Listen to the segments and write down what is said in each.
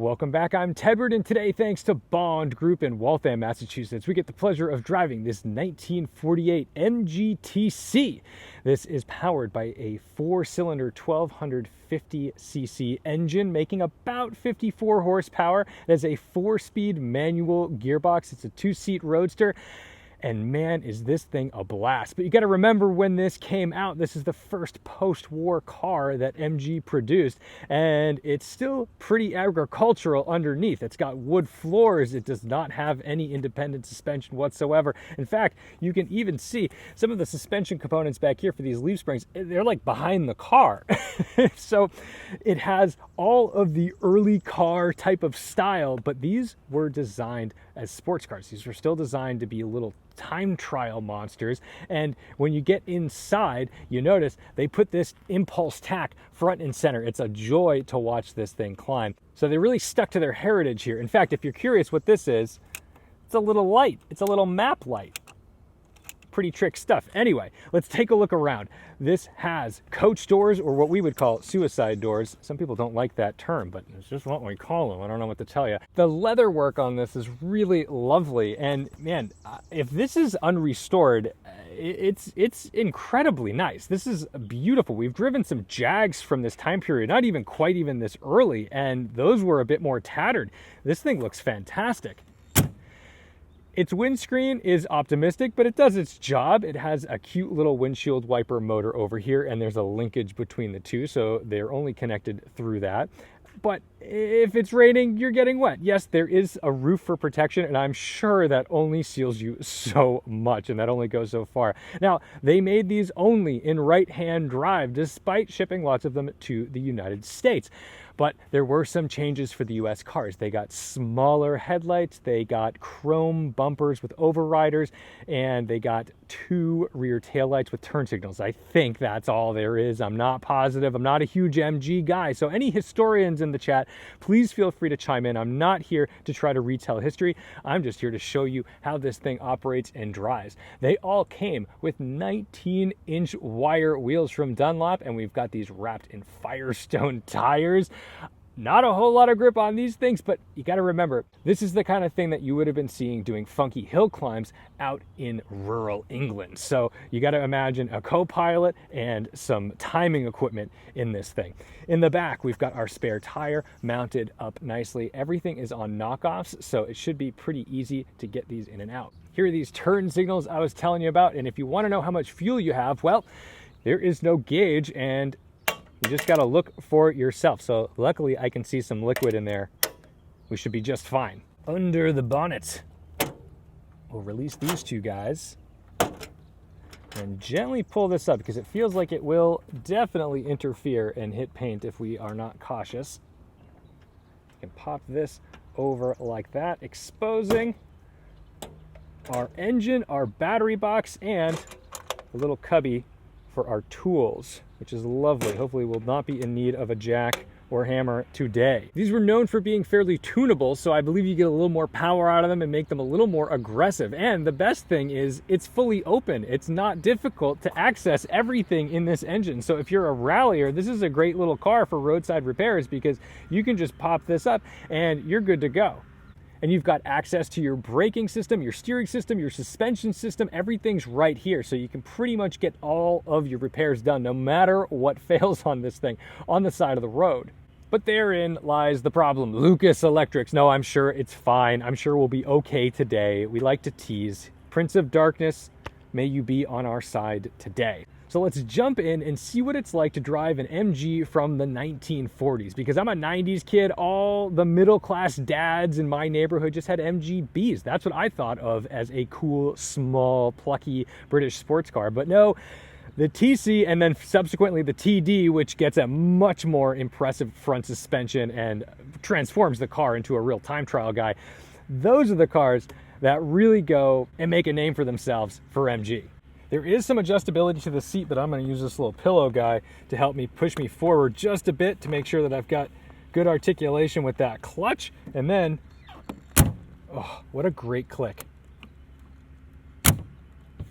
Welcome back, I'm Tedward, and today, thanks to Bond Group in Waltham, Massachusetts, we get the pleasure of driving this 1948 MGTC. This is powered by a 4-cylinder 1250cc engine, making about 54 horsepower. It has a 4-speed manual gearbox. It's a 2-seat roadster. And man, is this thing a blast. But you got to remember, when this came out, this is the first post-war car that MG produced, and it's still pretty agricultural underneath. It's got wood floors. It does not have any independent suspension whatsoever. In fact, you can even see some of the suspension components back here for these leaf springs. They're like behind the car. So it has all of the early car type of style, but these were designed as sports cars. These were still designed to be little time trial monsters, and when you get inside, you notice they put this impulse tack front and center. It's a joy to watch this thing climb. So they really stuck to their heritage here. In fact, if you're curious what this is, it's a little light. It's a little map light. Pretty trick stuff. Anyway, let's take a look around. This has coach doors, or what we would call suicide doors. Some people don't like that term, but it's just what we call them. I don't know what to tell you. The leather work on this is really lovely, and man, if this is unrestored, it's incredibly nice. This is beautiful. We've driven some Jags from this time period, not even quite even this early, and those were a bit more tattered. This thing looks fantastic. Its windscreen is optimistic, but it does its job. It has a cute little windshield wiper motor over here, and there's a linkage between the two, so they're only connected through that. But if it's raining, you're getting wet. Yes, there is a roof for protection, and I'm sure that only seals you so much, and that only goes so far. Now, they made these only in right-hand drive, despite shipping lots of them to the United States. But there were some changes for the US cars. They got smaller headlights, they got chrome bumpers with overriders, and they got 2 rear taillights with turn signals. I think that's all there is. I'm not positive. I'm not a huge MG guy. So any historians in the chat, please feel free to chime in. I'm not here to try to retell history. I'm just here to show you how this thing operates and drives. They all came with 19-inch wire wheels from Dunlop, and we've got these wrapped in Firestone tires. Not a whole lot of grip on these things, but you got to remember, this is the kind of thing that you would have been seeing doing funky hill climbs out in rural England. So you got to imagine a co-pilot and some timing equipment in this thing. In the back, we've got our spare tire mounted up nicely. Everything is on knockoffs, so it should be pretty easy to get these in and out. Here are these turn signals I was telling you about, and if you want to know how much fuel you have, well, there is no gauge, and you just got to look for it yourself. So luckily I can see some liquid in there. We should be just fine. Under the bonnet, we'll release these two guys and gently pull this up, because it feels like it will definitely interfere and hit paint if we are not cautious. You can pop this over like that, exposing our engine, our battery box, and a little cubby for our tools, which is lovely. Hopefully we'll not be in need of a jack or hammer today. These were known for being fairly tunable, so I believe you get a little more power out of them and make them a little more aggressive. And the best thing is it's fully open. It's not difficult to access everything in this engine. So if you're a rallier, this is a great little car for roadside repairs, because you can just pop this up and you're good to go. And you've got access to your braking system, your steering system, your suspension system. Everything's right here. So you can pretty much get all of your repairs done, no matter what fails on this thing, on the side of the road. But therein lies the problem. Lucas Electrics. No, I'm sure it's fine. I'm sure we'll be okay today. We like to tease. Prince of Darkness, may you be on our side today. So let's jump in and see what it's like to drive an MG from the 1940s, because I'm a 90s kid. All the middle-class dads in my neighborhood just had MGBs. That's what I thought of as a cool, small, plucky British sports car. But no, the TC and then subsequently the TD, which gets a much more impressive front suspension and transforms the car into a real time trial guy. Those are the cars that really go and make a name for themselves for MG. There is some adjustability to the seat, but I'm going to use this little pillow guy to help me push me forward just a bit to make sure that I've got good articulation with that clutch. And then, oh, what a great click.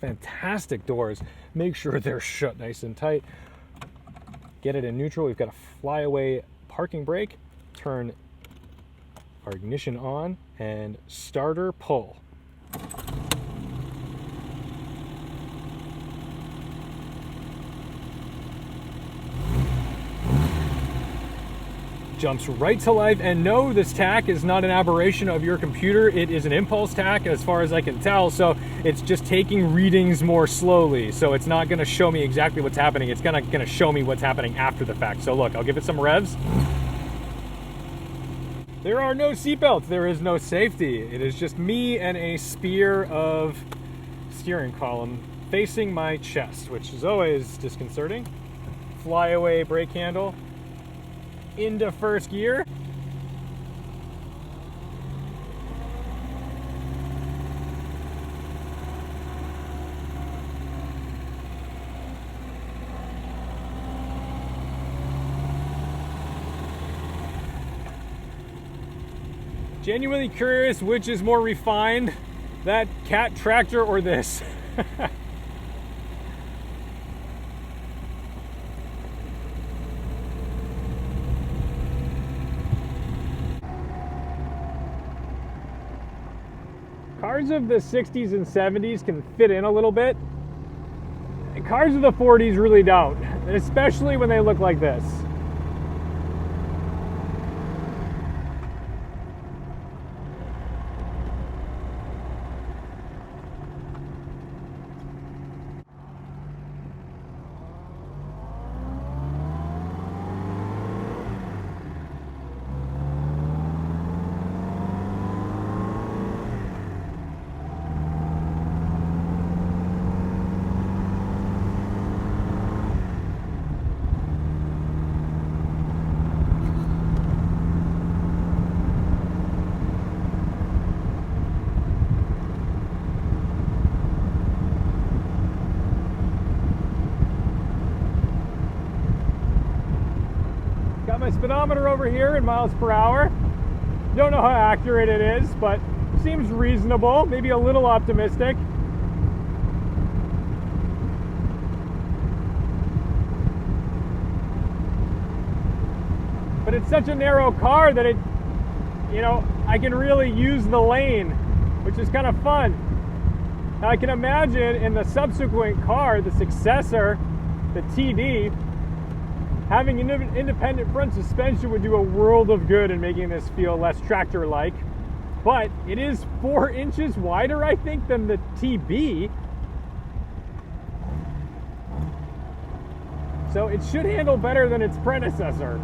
Fantastic doors. Make sure they're shut nice and tight. Get it in neutral. We've got a flyaway parking brake. Turn our ignition on, and starter pull. Jumps right to life, and no, this tach is not an aberration of your computer. It is an impulse tach as far as I can tell, so it's just taking readings more slowly. So it's not gonna show me exactly what's happening. It's gonna show me what's happening after the fact. So look, I'll give it some revs. There are no seatbelts, there is no safety. It is just me and a spear of steering column facing my chest, which is always disconcerting. Flyaway brake handle. Into first gear. Genuinely curious which is more refined, that cat tractor or this. Cars of the 60s and 70s can fit in a little bit. Cars of the 40s really don't, especially when they look like this. Got my speedometer over here in miles per hour. Don't know how accurate it is, but seems reasonable, maybe a little optimistic. But it's such a narrow car that I can really use the lane, which is kind of fun. Now I can imagine in the subsequent car, the successor, the TD, having an independent front suspension would do a world of good in making this feel less tractor-like. But it is 4 inches wider, I think, than the TB. So it should handle better than its predecessor.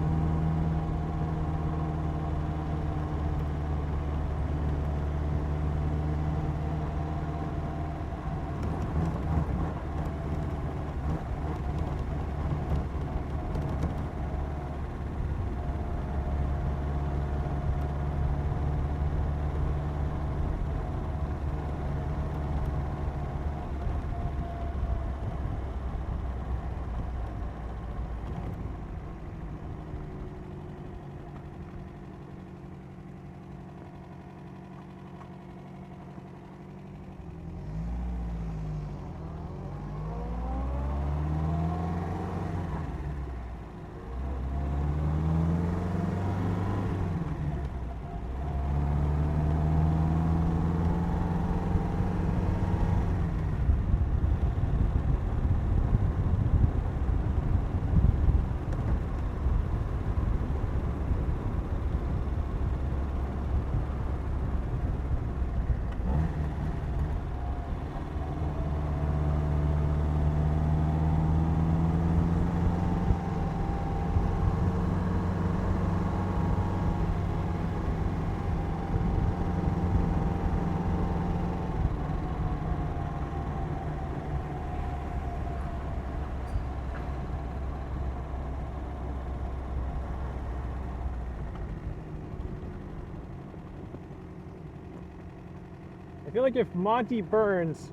I feel like if Monty Burns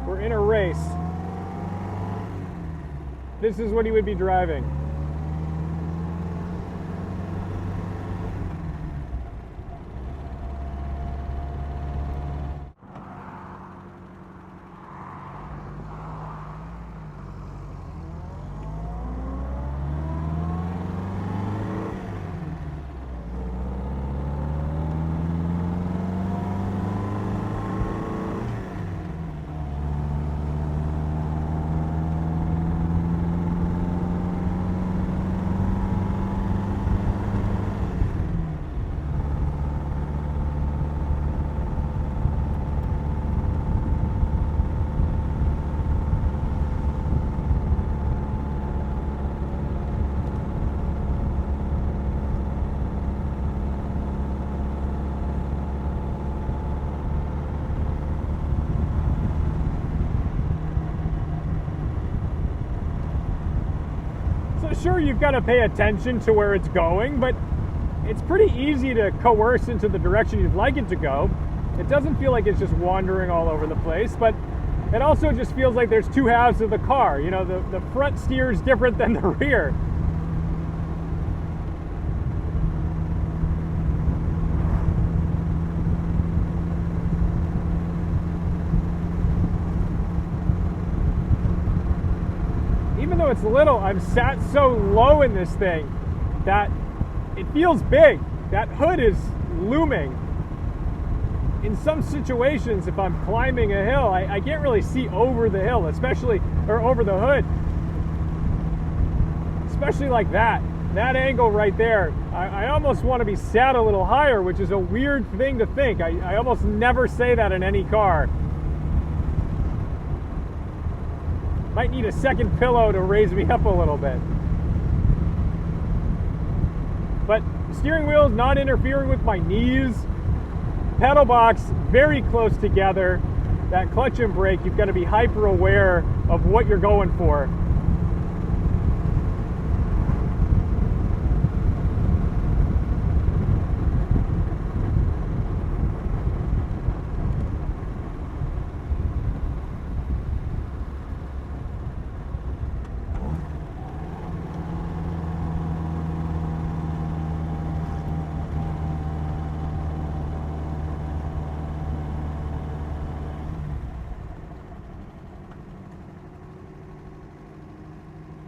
were in a race, this is what he would be driving. sure you've got to pay attention to where it's going, but it's pretty easy to coerce into the direction you'd like it to go. It doesn't feel like it's just wandering all over the place, but it also just feels like there's two halves of the car. You know, the front steers different than the rear. Even though it's little, I'm sat so low in this thing that it feels big. That hood is looming. In some situations, if I'm climbing a hill, I can't really see over the hill, or over the hood. Especially like that. That angle right there, I almost want to be sat a little higher, which is a weird thing to think. I almost never say that in any car. Might need a second pillow to raise me up a little bit. But steering wheel's not interfering with my knees. Pedal box very close together. That clutch and brake, you've got to be hyper aware of what you're going for.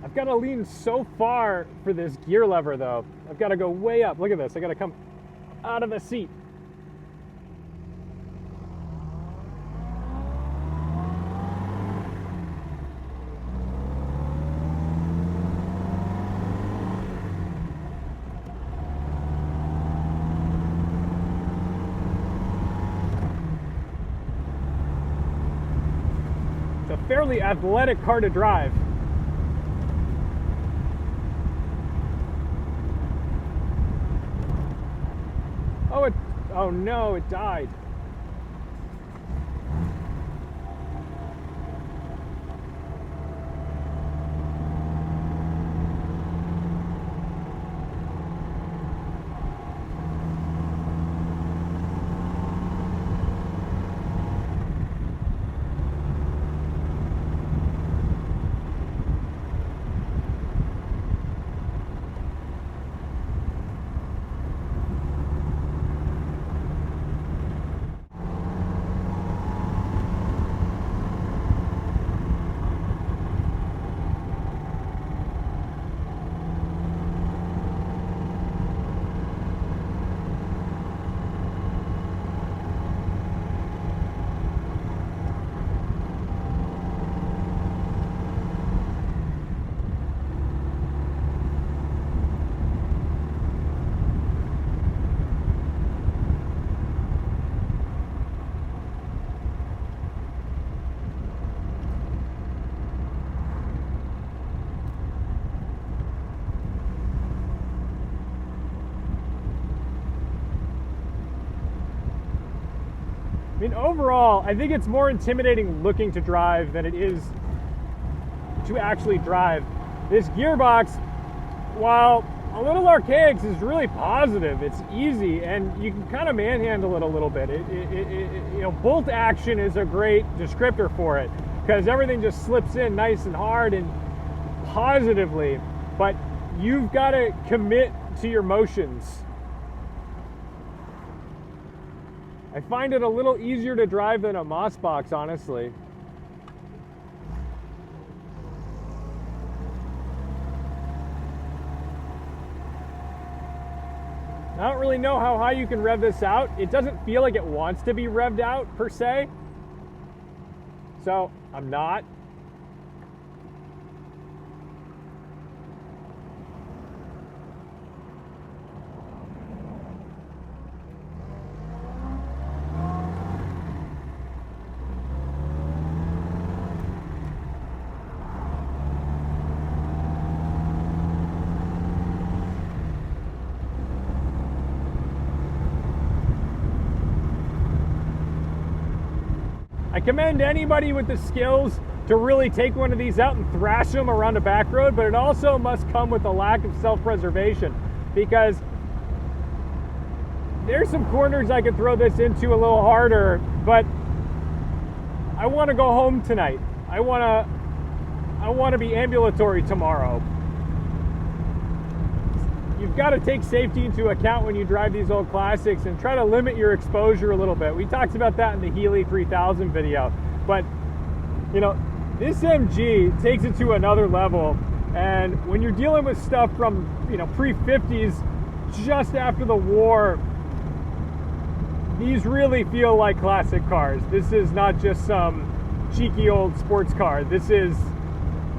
I've got to lean so far for this gear lever though. I've got to go way up. Look at this. I got to come out of the seat. It's a fairly athletic car to drive. Oh no, it died. I mean, overall, I think it's more intimidating looking to drive than it is to actually drive. This gearbox, while a little archaic, is really positive. It's easy, and you can kind of manhandle it a little bit. You know, bolt action is a great descriptor for it because everything just slips in nice and hard and positively. But you've got to commit to your motions. I find it a little easier to drive than a Mossbox, honestly. I don't really know how high you can rev this out. It doesn't feel like it wants to be revved out, per se. So, I'm not. I commend anybody with the skills to really take one of these out and thrash them around a back road, but it also must come with a lack of self-preservation, because there's some corners I could throw this into a little harder, but I want to go home tonight. I want to be ambulatory tomorrow. You've got to take safety into account when you drive these old classics and try to limit your exposure a little bit. We talked about that in the Healy 3000 video, but you know, this MG takes it to another level. And when you're dealing with stuff from, you know, pre-50s, just after the war, these really feel like classic cars. This is not just some cheeky old sports car. This is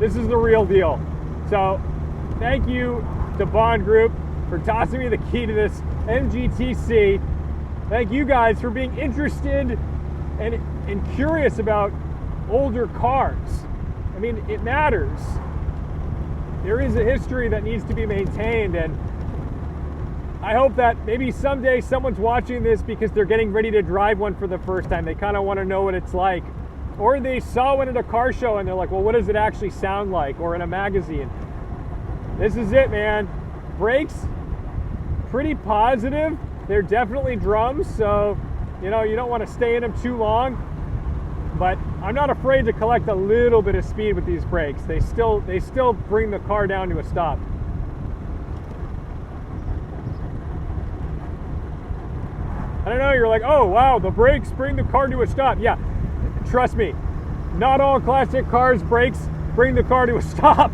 the real deal. So thank you to Bond Group for tossing me the key to this MGTC. Thank you guys for being interested and curious about older cars. I mean, it matters. There is a history that needs to be maintained, and I hope that maybe someday someone's watching this because they're getting ready to drive one for the first time. They kind of want to know what it's like. Or they saw one at a car show and they're like, well, what does it actually sound like? Or in a magazine. This is it, man. Brakes, pretty positive. They're definitely drums, so you know, you don't want to stay in them too long. But I'm not afraid to collect a little bit of speed with these brakes. They still bring the car down to a stop. I don't know, you're like, oh wow, the brakes bring the car to a stop. Yeah, trust me, not all classic cars' brakes bring the car to a stop.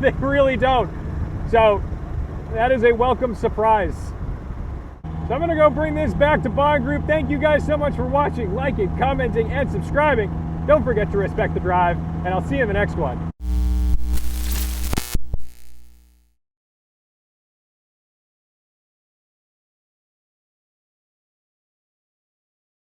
They really don't. So that is a welcome surprise. So I'm gonna go bring this back to Bond Group. Thank you guys so much for watching, liking, commenting, and subscribing. Don't forget to respect the drive, and I'll see you in the next one.